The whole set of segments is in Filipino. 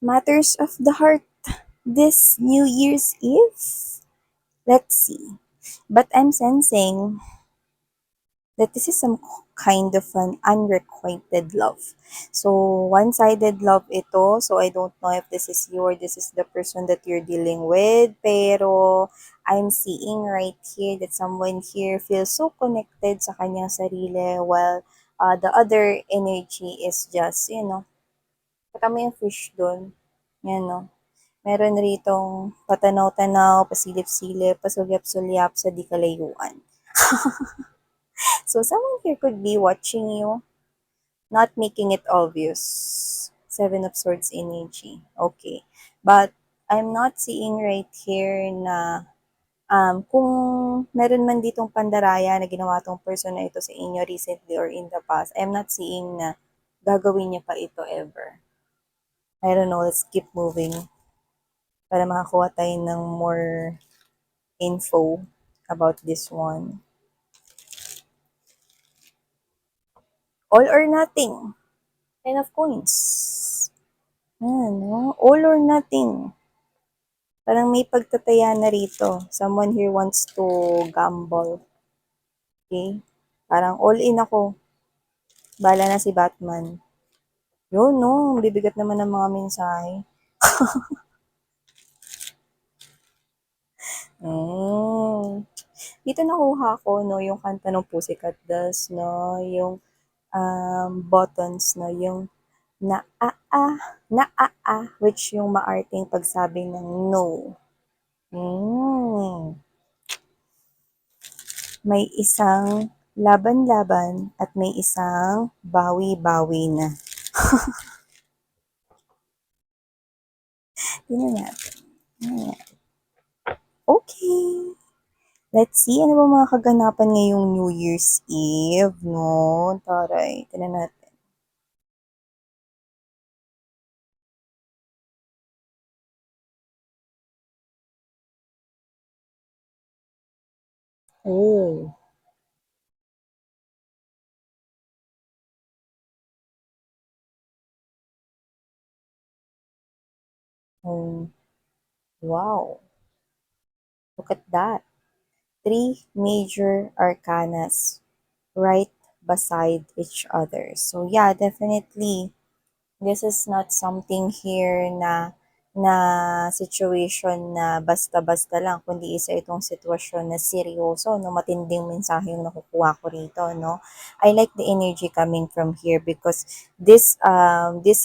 Matters of the heart this New Year's Eve? Let's see. But I'm sensing that this is some kind of an unrequited love. So, one-sided love ito. So, I don't know if this is you or this is the person that you're dealing with. Pero, I'm seeing right here that someone here feels so connected sa kanyang sarili while the other energy is just, katama yung fish doon. Yan, no? Meron ritong patanaw-tanaw, pasilip-silip, pasulyap-sulyap sa di kalayuan. So someone here could be watching you, not making it obvious. Seven of Swords energy. Okay. But I'm not seeing right here na kung meron man ditong pandaraya na ginawa tong person na ito sa inyo recently or in the past, I'm not seeing na gagawin niya pa ito ever. I don't know, let's keep moving para makakuha tayo ng more info about this one. All or nothing. Ten of coins. Ano? All or nothing. Parang may pagtataya na rito. Someone here wants to gamble. Okay? Parang all in ako. Bala na si Batman. Yun, no? Bibigat naman ng mga mensahe. Mm. Dito nakuha ko, no, yung kanta ng Pussycat Dolls, no? Yung buttons, no? Yung na-a-a, na-a-a, which yung maarting pagsabi ng no. Mm. May isang laban-laban at may isang bawi-bawi na. Tingnan natin. Ayan. Okay. Let's see, ano ba mga kaganapan ngayong New Year's Eve, no? Taray, tingnan natin. Oh. Oh, wow. Look at that. Three major arcanas right beside each other. So yeah, definitely this is not something here na situation na basta-basta lang, kundi isa itong sitwasyon na seryoso, no? Matinding mensahe yung nakukuha ko rito, no? I like the energy coming from here because this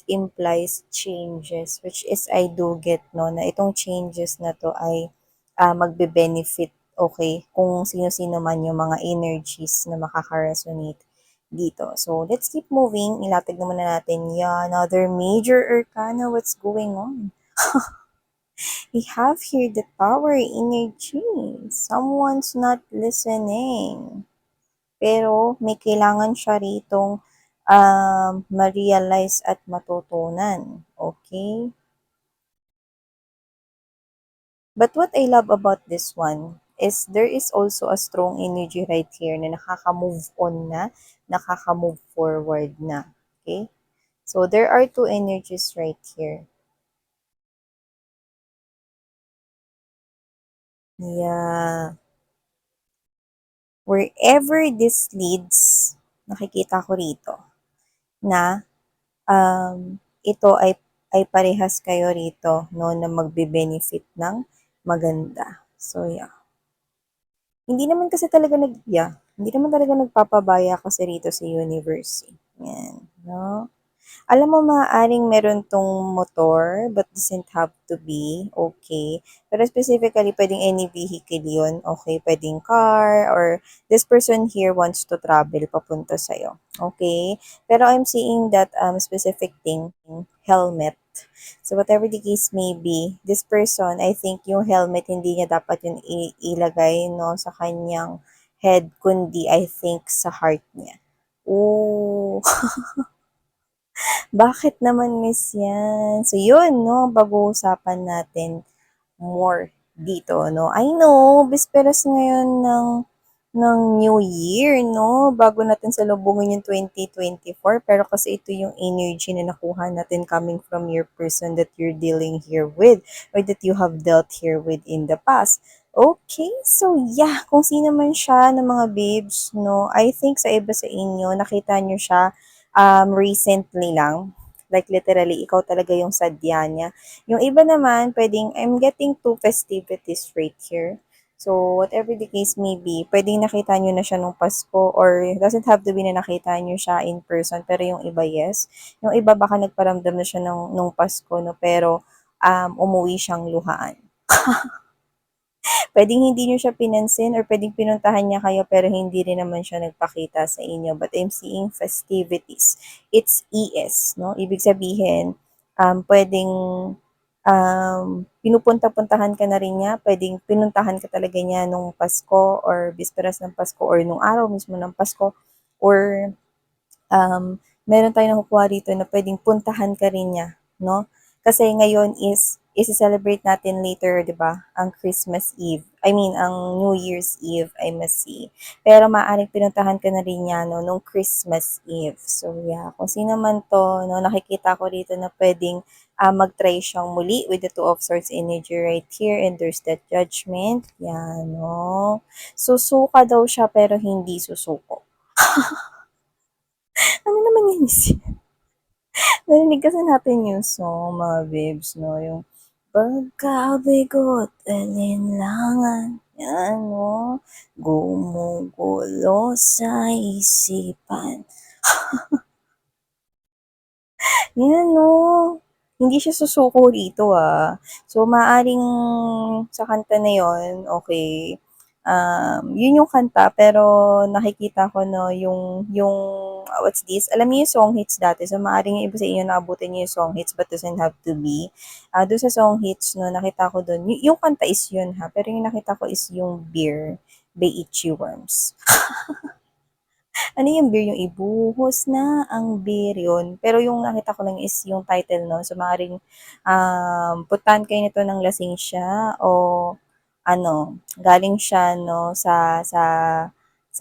implies changes, which is I do get, no, na itong changes na to ay magbe-benefit, okay, kung sino-sino man yung mga energies na makaka-resonate dito. So, let's keep moving. Ilatag naman na natin yan. Another major arcana. What's going on? We have here the power energy. Someone's not listening. Pero may kailangan siya ritong ma-realize at matutunan. Okay? But what I love about this one is there is also a strong energy right here na nakaka-move on na, nakaka-move forward na. Okay? So there are two energies right here. Yeah. Wherever this leads, nakikita ko rito na ito ay parehas kayo rito, no, na magbe-benefit ng maganda. So yeah. Hindi naman kasi talaga hindi naman talaga nagpapabaya kasi rito sa universe. Yan, no? Alam mo, maaaring meron tong motor, but doesn't have to be, okay. Pero specifically, pwedeng any vehicle yun, okay. Pwedeng car, or this person here wants to travel papunta sa'yo, okay. Pero I'm seeing that specific thing, helmet. So whatever the case may be, this person, I think yung helmet, hindi niya dapat yun ilagay, no, sa kanyang head, kundi I think sa heart niya. Oh, bakit naman miss yan? So yun, no, pag-uusapan natin more dito, no. I know, bisperas ngayon ng New Year, no? Bago natin salubungin yung 2024. Pero kasi ito yung energy na nakuha natin coming from your person that you're dealing here with or that you have dealt here with in the past. Okay, so yeah, kung sino man siya ng mga babes, no, I think sa iba sa inyo, nakita nyo siya recently lang. Like literally, ikaw talaga yung sadya niya. Yung iba naman, pwedeng, I'm getting two festivities right here. So, whatever the case may be, pwedeng nakita nyo na siya nung Pasko or it doesn't have to be na nakita nyo siya in person, pero yung iba, yes. Yung iba, baka nagparamdam na siya nung Pasko, no? Pero umuwi siyang luhaan. Puwedeng hindi niyo siya pinansin or puwedeng pinuntahan niya kayo pero hindi rin naman siya nagpakita sa inyo. But I'm seeing festivities. It's ES, no? Ibig sabihin, puwedeng pinupunta-puntahan ka na rin niya, puwedeng pinuntahan ka talaga niya nung Pasko or bisperas ng Pasko or nung araw mismo ng Pasko or meron tayong nakukuha rito na pwedeng puntahan ka rin niya, no? Kasi ngayon is isi-celebrate natin later, 'di ba? Ang Christmas Eve. I mean, ang New Year's Eve, I must say. Pero maaaring pinuntahan ka na rin niya no nung Christmas Eve. So yeah, kung sino man 'to, no, nakikita ko rito na pwedeng mag-try siyang muli with the Two of Swords energy right here and there's that judgment. Yan, no? Susuka daw siya pero hindi susuko. Ano naman yan? Narinig kasi natin yung song, mga babes, no? Yung pagkabigot, alinlangan, yan, no? Gumugulo sa isipan. Yan, no? Hindi siya susuko rito, ah. So, maaring sa kanta na yon okay, yun yung kanta, pero nakikita ko, no, what's this? Alam niyo yung song hits dati, so maaring yung iba sa inyo naabutin niyo yung song hits, but doesn't have to be. Doon sa song hits, no, nakita ko doon, yung kanta is yun, ha, pero yung nakita ko is yung Beer by Itchy Worms. Ano yung beer? Yung ibuhos na ang beer yun. Pero yung nakita ko lang is yung title no. So maaaring puntahan kayo nito ng lasing siya o ano, galing siya no sa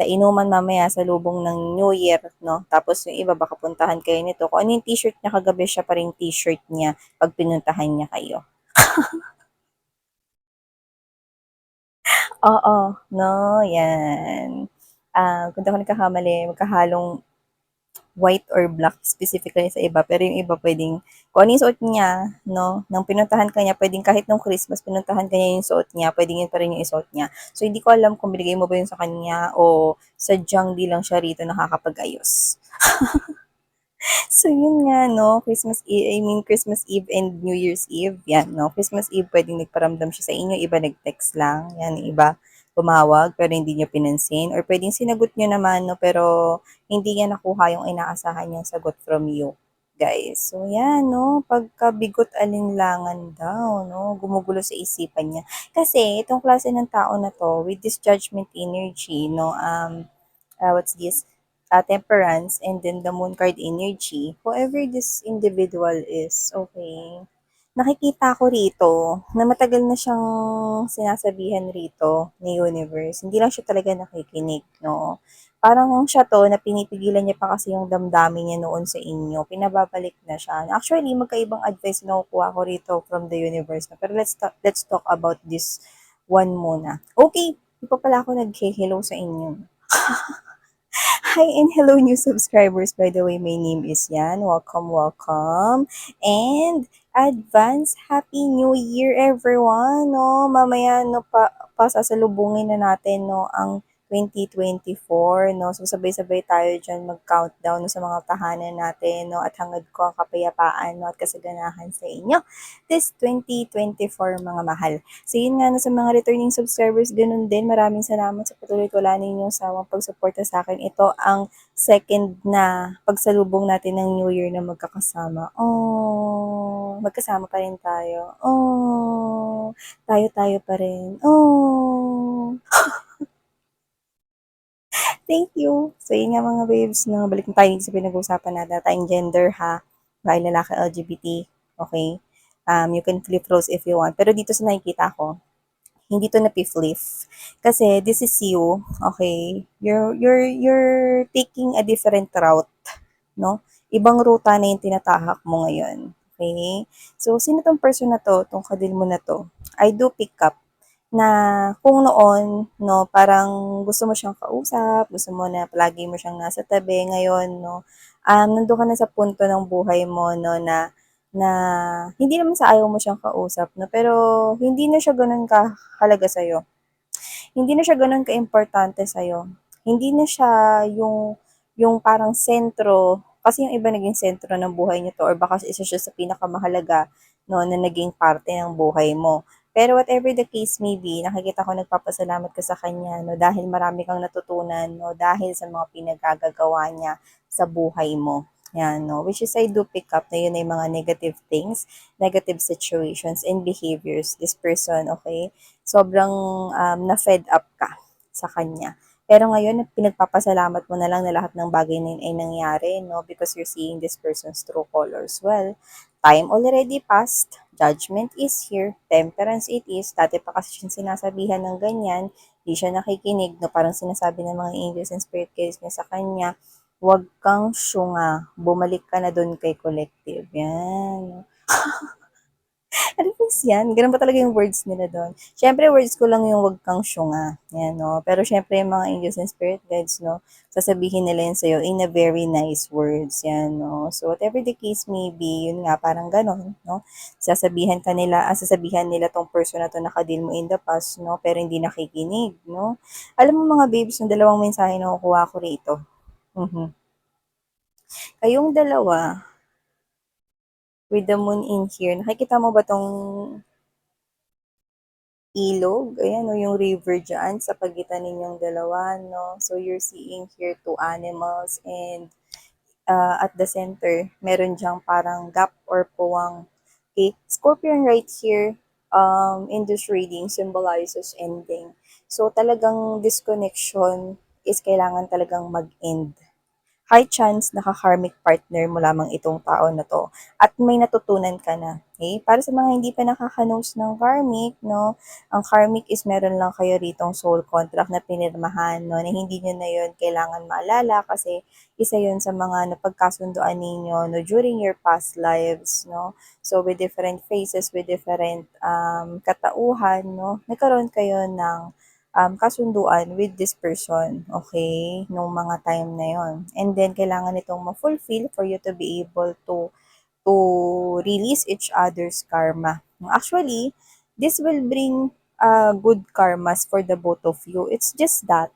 inuman mamaya sa lubong ng New Year, no? Tapos yung iba baka puntahan kayo nito. Kung ano yung t-shirt niya kagabi siya pa rin t-shirt niya pag pinuntahan niya kayo. Oo, no, yan. Kung di ako nagkakamali, magkahalong white or black specifically sa iba, pero yung iba puwedeng kung ano yung suot niya 'no, nang pinuntahan ka niya puwedeng kahit nung Christmas pinuntahan ka niya yung suot niya, puwedeng yun pa rin yung isuot niya. So, hindi ko alam kung binigay mo ba yun sa kanya o sadyang di lang siya rito nakakapag-ayos. So, yun nga 'no, Christmas Eve and New Year's Eve, 'yan 'no. Christmas Eve puwedeng nagparamdam siya sa inyo, iba nag-text lang, 'yan, iba tumawag pero hindi niyo pinansin or puwedeng sinagot niyo naman 'no, pero hindi niya nakuha yung inaasahan niyang sagot from you, guys. So, 'yan 'no, pagkabigot alinlangan daw 'no, gumugulo sa isipan niya. Kasi itong klase ng tao na 'to with this judgment energy 'no, what's this, temperance, and then the moon card energy, whoever this individual is, okay, nakikita ko rito na matagal na siyang sinasabihan rito ni universe. Hindi lang siya talaga nakikinig, no? Parang siya to na pinipigilan niya pa kasi yung damdamin niya noon sa inyo. Pinababalik na siya. Actually, magkaibang advice na nakukuha ko rito from the universe. Pero let's talk about this one muna. Okay, di pa pala ako nag-hello sa inyo. Hi and hello new subscribers. By the way, my name is Yan. Welcome, welcome. And advance Happy New Year everyone. No, mamaya no pasasalubungin na natin no ang 2024 no. So sabay-sabay tayo diyan mag-countdown no, sa mga tahanan natin no at hangad ko ang kapayapaan no at kasaganahan sa inyo this 2024 mga mahal. So yun nga, no, sa mga returning subscribers, ganun din. Maraming salamat sa patuloy ko wala ninyong sawang pagsuporta sa akin. Ito ang second na pagsalubong natin ng New Year na magkakasama. Oh, magkasama pa rin tayo. Oh, tayo-tayo pa rin. Oh, thank you. So yun nga mga babes, no, balik na tayo sa pinag-uusapan natin. Tayong gender ha. Bahay lalaki LGBT. Okay? You can flip roles if you want. Pero dito sa nakikita ko, Hindi to napiflip. Kasi this is you, okay? You're taking a different route, no? Ibang ruta na yung tinatahak mo ngayon. Okay? So, sino tong person na to, tong kadil mo na to? I do pick up na kung noon, no, parang gusto mo siyang kausap, gusto mo na palagi mo siyang nasa tabi, ngayon, no, nandun ka na sa punto ng buhay mo, no, na hindi naman sa ayaw mo siyang kausap, no, pero hindi na siya ganun kahalaga sa'yo. Hindi na siya ganun ka-importante sa'yo. Hindi na siya yung parang sentro, kasi yung iba naging sentro ng buhay niyo to, or baka isa siya sa pinakamahalaga, no, na naging parte ng buhay mo. Pero whatever the case may be, nakikita ko nagpapasalamat ka sa kanya, no, dahil marami kang natutunan, no, dahil sa mga pinagagagawa niya sa buhay mo. Yan, no, which is I do pick up na yun ay mga negative things, negative situations and behaviors. This person, okay, sobrang na-fed up ka sa kanya. Pero ngayon, pinagpapasalamat mo na lang na lahat ng bagay na yun ay nangyari, no? Because you're seeing this person's true colors. Well, time already passed. Judgment is here. Temperance it is. Dati pa kasi siyang sinasabihan ng ganyan. Di siya nakikinig, no? Parang sinasabi ng mga angels and spirit guides niya sa kanya, huwag kang syunga. Bumalik ka na doon kay collective. Yan. Ano po yan? Ganun ba talaga yung words nila doon? Siyempre, words ko lang yung wag kang syunga. Yan, no? Pero siyempre, yung mga angels and spirit guides, no? Sasabihin nila yun sa'yo in a very nice words. Yan, no? So, whatever the case may be, yun nga, parang ganon, no? Sasabihan nila tong person na to nakadil mo in the past, no? Pero hindi nakikinig, no? Alam mo mga babes, yung dalawang mensahe na kukuha ko rito. Mhm. Kayong dalawa, with the moon in here, nakikita mo ba tong ilog, ayan, no, yung river dyan sa pagitan ninyong dalawa, no? So, you're seeing here two animals and at the center, meron diyang parang gap or puwang. Okay? Scorpion right here, in this reading, symbolizes ending. So, talagang disconnection is kailangan talagang mag-end. High chance naka-karmic partner mo lamang itong tao na to at may natutunan ka na. Okay? Para sa mga hindi pa nakaka-knows ng karmic, no, ang karmic is meron lang kayo ritong soul contract na pinirmahan, no, na hindi nyo na yun kailangan maalala kasi isa yun sa mga napagkasunduan ninyo, no, during your past lives, no. So, with different phases, with different katauhan, no, nagkaroon kayo ng kasunduan with this person, okay, nung mga time na yon. And then, kailangan itong ma-fulfill for you to be able to release each other's karma. Actually, this will bring good karmas for the both of you. It's just that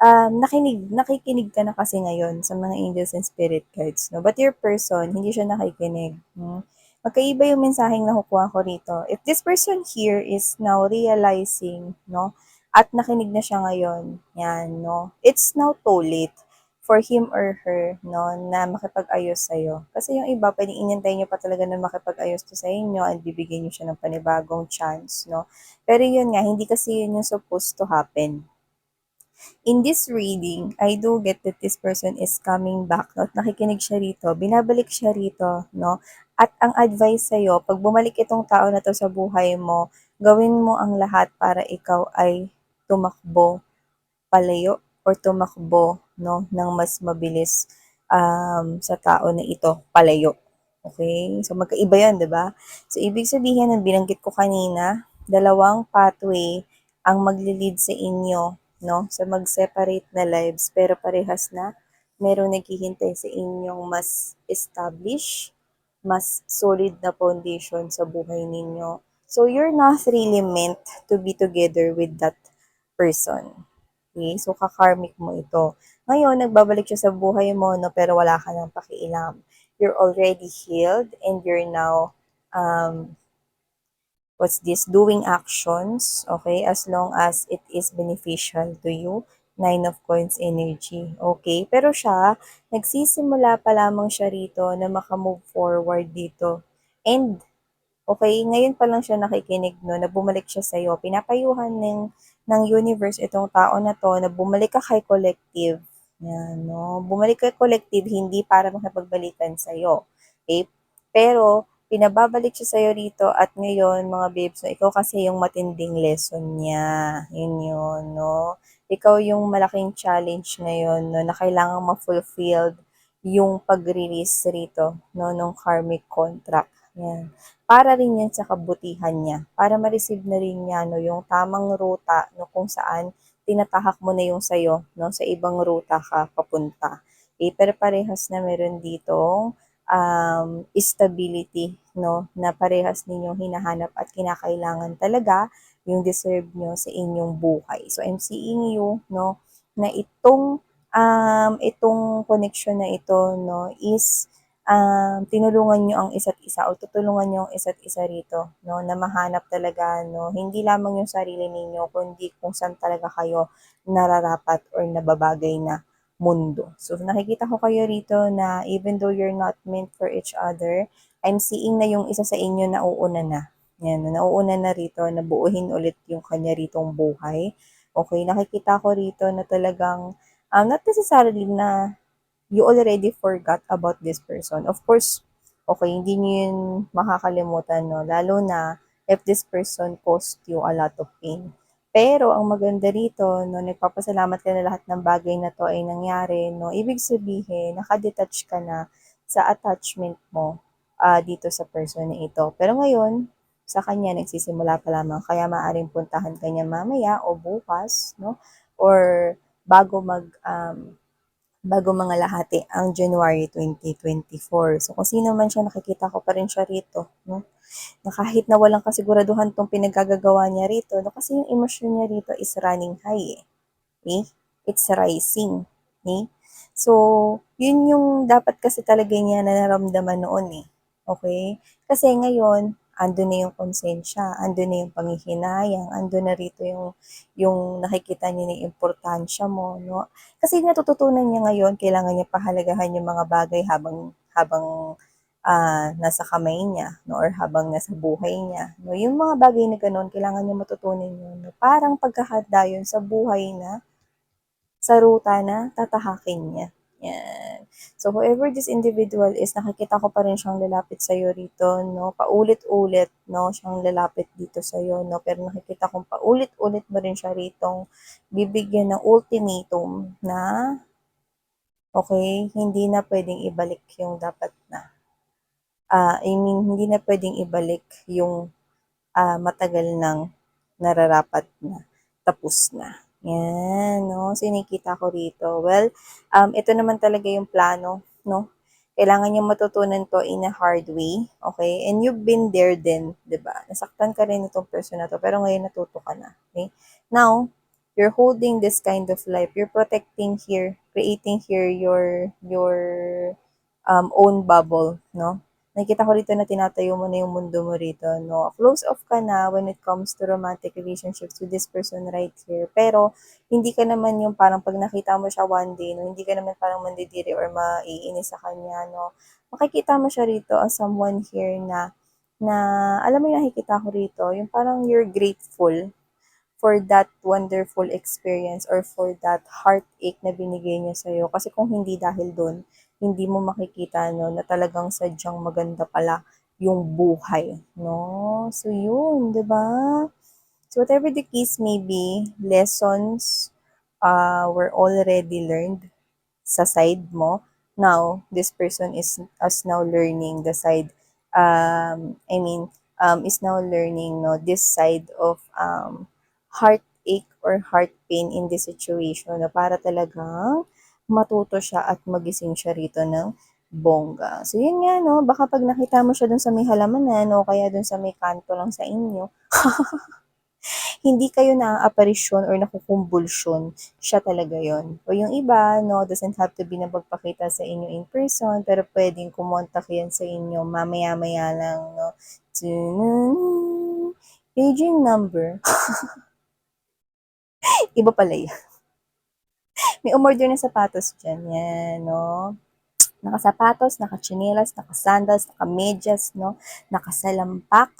nakikinig ka na kasi ngayon sa mga angels and spirit guides, no? But your person, hindi siya nakikinig. Magkaiba yung mensaheng nakukuha ko rito. If this person here is now realizing, no, at nakinig na siya ngayon, yan, no, it's now too late for him or her, no, na makipag-ayos sa'yo. Kasi yung iba, pwedeng inintay nyo pa talaga na makipag-ayos to sa inyo at bibigyan nyo siya ng panibagong chance, no. Pero yun nga, hindi kasi yun yung supposed to happen. In this reading, I do get that this person is coming back, no? At nakikinig siya rito, binabalik siya rito, no? At ang advice sa'yo, pag bumalik itong tao na to sa buhay mo, gawin mo ang lahat para ikaw ay tumakbo palayo or tumakbo, no, ng mas mabilis sa tao na ito, palayo. Okay? So, magkaiba yan, di ba? So, ibig sabihin, ang binanggit ko kanina, dalawang pathway ang magli-lead sa inyo, no, sa mag-separate na lives, pero parehas na merong naghihintay sa inyong mas established, mas solid na foundation sa buhay ninyo. So, you're not really meant to be together with that person. Okay? So, kakarmic mo ito. Ngayon, nagbabalik siya sa buhay mo, no, pero wala ka ng pakialam. You're already healed and you're now, what's this, doing actions, okay, as long as it is beneficial to you. Nine of Coins energy, okay? Pero siya, nagsisimula pa lamang siya rito na makamove forward dito. And okay, ngayon pa lang siya nakikinig, no, na bumalik siya sa'yo. Pinapayuhan ng universe itong tao na to na bumalik ka kay collective. Yan, no? Bumalik kay collective, hindi para makipagbalikan sa'yo. Okay? Pero, pinababalik siya sa'yo rito at ngayon, mga babes, no, ikaw kasi yung matinding lesson niya. Yun yun, no? Ikaw yung malaking challenge ngayon, no, na kailangang ma-fulfilled yung pag-release rito, no, nung karmic contract. Yan. Para rin yan sa kabutihan niya. Para ma-receive na rin niya, no, yung tamang ruta, no, kung saan tinatahak mo na yung sayo, no, sa ibang ruta ka papunta. Pero parehas na meron ditong stability, no, na parehas ninyong hinahanap at kinakailangan talaga yung deserve nyo sa inyong buhay. So, I'm seeing you, no, na itong connection na ito, no, is tinulungan nyo ang isa't isa o tutulungan nyo ang isa't isa rito, no, na mahanap talaga, no, hindi lamang yung sarili ninyo, kundi kung saan talaga kayo nararapat or nababagay na mundo. So, nakikita ko kayo rito na even though you're not meant for each other, I'm seeing na yung isa sa inyo nauuna na. Yan, nauuna na rito, na buuhin ulit yung kanya ritong buhay. Okay, nakikita ko rito na talagang, not necessarily na you already forgot about this person. Of course, okay, hindi niyo yun makakalimutan, no? Lalo na if this person caused you a lot of pain. Pero ang maganda rito, no, nagpapasalamat ka na lahat ng bagay na to ay nangyari, no, ibig sabihin, nakadetach ka na sa attachment mo dito sa person na ito. Pero ngayon, sa kanya nagsisimula pa lamang, kaya maaaring puntahan kanya mamaya o bukas, no, or bago bago mga lahati ang January 2024. So kung sino man siya, nakikita ko pa rin siya rito, no? Na kahit na walang kasiguraduhan tong pinagagagawa niya rito, no? Kasi yung emosyon niya rito is running high, eh. Okay? It's rising. Okay? So, yun yung dapat kasi talaga niya na naramdaman noon, eh. Okay? Kasi ngayon, ando na yung konsensya, ando na yung panghihinayang, ando na rito yung nakikita niya na yung importansya mo, no? Kasi natututunan niya ngayon, kailangan niya pahalagahan yung mga bagay habang nasa kamay niya, no, or habang nasa buhay niya. No, yung mga bagay na gano'n, kailangan niya matutunan yun. No, parang pagkahanda yun sa buhay na, sa ruta na tatahakin niya. Yan. So, whoever this individual is, nakikita ko pa rin siyang lalapit sa'yo rito, no? Paulit-ulit, no? Siyang lalapit dito sa'yo, no? Pero nakikita kong paulit-ulit mo rin siya ritong bibigyan ng ultimatum na, okay, hindi na pwedeng ibalik yung dapat na. I mean, hindi na pwedeng ibalik yung matagal nang nararapat na, tapos na. Yan, no? Sinikita ko rito. Well, ito naman talaga yung plano, no? Kailangan niyo matutunan to in a hard way, okay? And you've been there din, di ba? Nasaktan ka rin itong person na to, pero ngayon natuto ka na, okay? Now, you're holding this kind of life. You're protecting here, creating here your own bubble, no? Nakita ko rito na tinatayo mo na yung mundo mo rito, no? Close off ka na when it comes to romantic relationships with this person right here. Pero, hindi ka naman yung parang pag nakita mo siya one day, no? Hindi ka naman parang mandidiri or maiinis sa kanya, no? Makikita mo siya rito as someone here na alam mo yung nakikita ko rito, yung parang you're grateful for that wonderful experience or for that heartache na binigay niya sa'yo. Kasi kung hindi dahil doon, hindi mo makikita no, na talagang sadyang maganda pala yung buhay. No? So yun, di ba? So whatever the case may be, lessons were already learned sa side mo. Now, this person is now learning the side, is now learning no, this side of heartache or heart pain in this situation na para talagang matuto siya at magising siya rito ng bongga. So, yun nga, no, baka pag nakita mo siya dun sa may halamanan o kaya dun sa may kanto lang sa inyo, hindi kayo naaaparisyon or nakukumbulsyon, siya talaga yon. O yung iba, no, doesn't have to be na magpakita sa inyo in person, pero pwedeng kumontak yan sa inyo mamaya-maya lang, no. Paging number. Iba pala yan. May umorder na sapatos dyan. Yan, no. Nakasapatos, nakachinelas, nakasandals, nakamedyas, no, nakasalampak.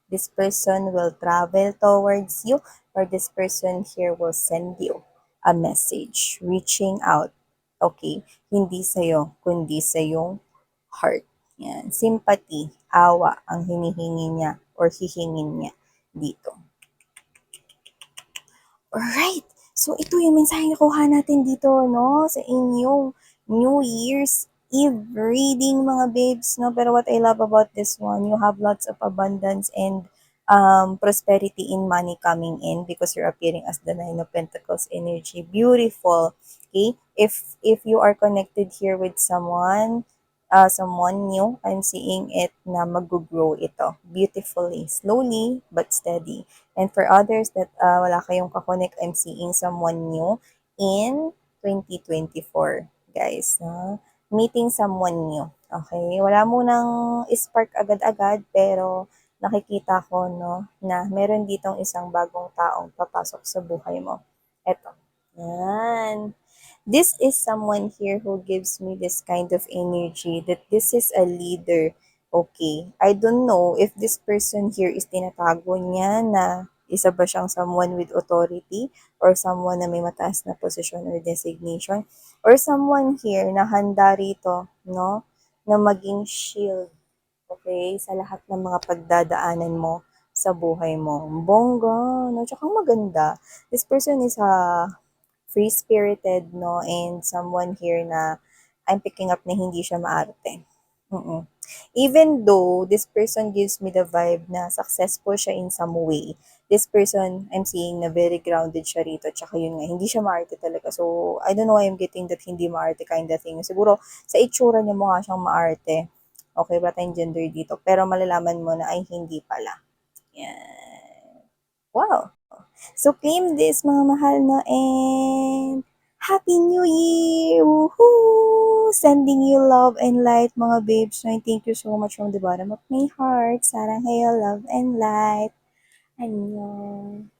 This person will travel towards you or this person here will send you a message reaching out. Okay? Hindi sa'yo, kundi sa yung heart. Yan. Sympathy. awa ang hinihingi niya or hihingin niya dito. Alright. So, ito yung mensaheng nakuha natin dito, no? Sa inyong New Year's Eve reading, mga babes, no? Pero what I love about this one, you have lots of abundance and prosperity in money coming in because you're appearing as the Nine of Pentacles energy. Beautiful. Okay? If you are connected here with someone new, I'm seeing it na mag-grow ito beautifully, slowly but steady. And for others that wala kayong kakonek, I'm seeing someone new in 2024, guys. Meeting someone new. Okay? Wala munang spark agad-agad, pero nakikita ko, no, na meron ditong isang bagong taong papasok sa buhay mo. Eto. Yan. This is someone here who gives me this kind of energy that this is a leader. Okay. I don't know if this person here is tinatago niya na isa ba siyang someone with authority or someone na may mataas na position or designation or someone here na handa rito, no, na maging shield, okay, sa lahat ng mga pagdadaanan mo sa buhay mo. Bongga, no? Tsaka maganda. This person is a free-spirited, no? And someone here na I'm picking up na hindi siya maarte. Mm-mm. Even though this person gives me the vibe na successful siya in some way, this person, I'm seeing na very grounded siya rito. Tsaka yun nga, hindi siya maarte talaga. So, I don't know why I'm getting that hindi maarte kind of thing. Siguro, sa itsura niya mukha siyang maarte. Okay, ba tayong gender dito? Pero malalaman mo na ay hindi pala. Yan. Wow. So, claim this, mga mahal na, and Happy New Year! Woohoo! Sending you love and light, mga babes. So, thank you so much from the bottom of my heart. Sarang hayo, love and light. Annyeong.